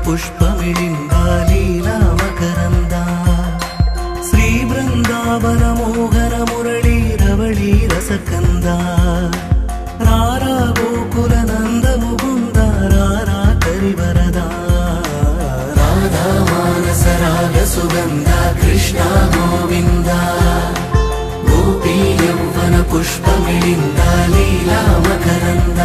पुष्पमिलिन्दा लीला मकरन्द श्री बृन्दावन मोहन मुरली रवळी रसकन्द रारा गोकुल नंद मुकुन्द रारा करिवरदा राधा मानस राग सुगन्ध कृष्ण गोविन्द गोपी यौवन पुष्पमिलिन्द लीला मकरन्द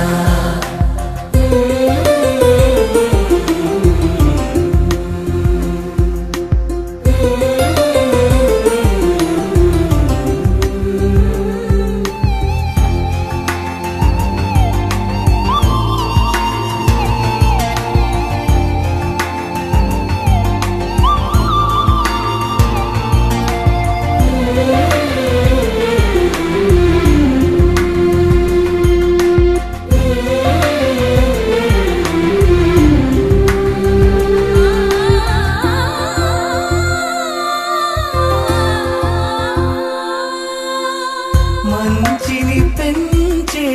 మంచిని పెంచే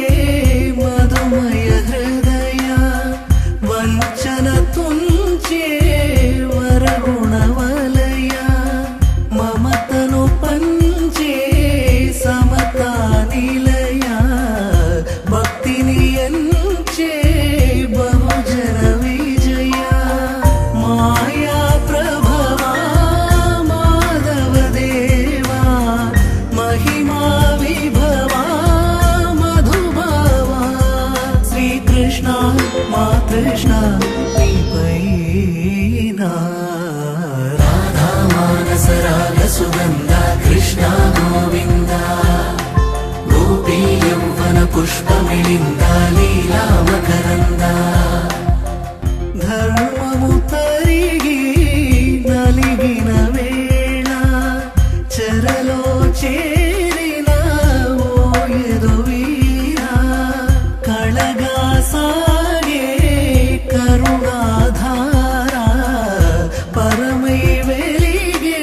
మధుమయ హృదయ వంచన తుంచే వరగుణవలయ మమతను పంచే సమతా నిలయ భక్తిని ఎంచే బహుజన విజయ మాయా ప్రభవా మాధవ దేవా మహిమా कृष्ण पैना राधा मानस राग सुगंध कृष्ण गोविंद गोपी यौवन पुष्पमिलिन्द लीला मकरंद धर्ममु तरिगी नलिगिन वेळ चरलो चेरिन ओ यदुवीर कळगा सागे करुणाधार परमै वेलिगे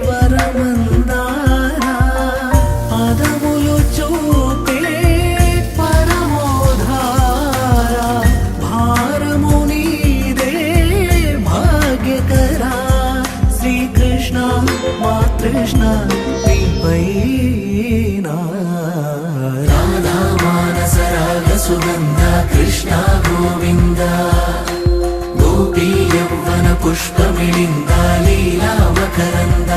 वरमंदार पदमुलु चूपे परमोधार भारमु नीदे भाग्यकरा श्री कृष्ण मा कृष्ण पैना राधा मानस राग सुगंध कृष्ण गोविंद गोपी यौवन पुष्पमिलिन्द लीला मकरंद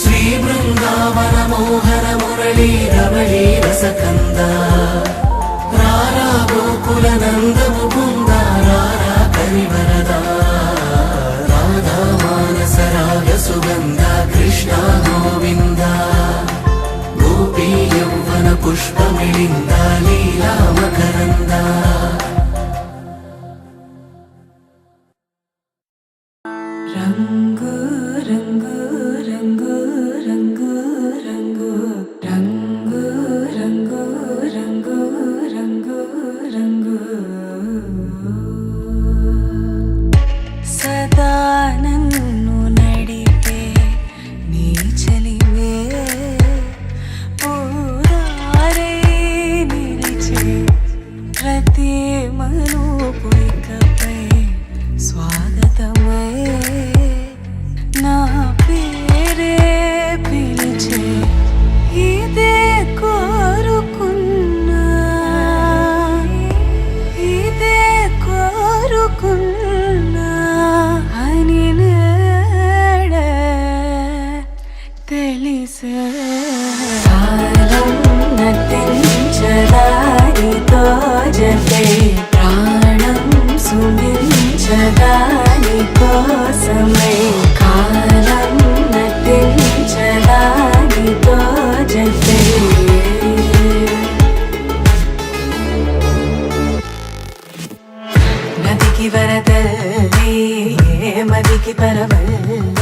श्री बृंदावन मोहन मुरली रवळी रसकंद रारा गोकुल नंद मुकुंद रारा करिवरदा राधा मानस राग सुगंध कृष्ण गोविंद गोपी यौवन पुष्पमिलिन्द लीला मकरंद रंगु रंगु रंगु रंगु रंगु रंगु रंगु रंगु रंगु रंगु सदा नन्नु नडिपे नी चलिवे पूरारे निलिचे प्रति मनुपु इकपै स्वागतमय ना पेरे पिलिचे इदे कोरुकुन्ना अनि नेड तेलिसे कालं नटिंचदानितो जते प्राणं सुमिंचदानि कोसमै कालं नटिंचदानितो जते नदिकी वरदल्ली मदिकी परवल्ली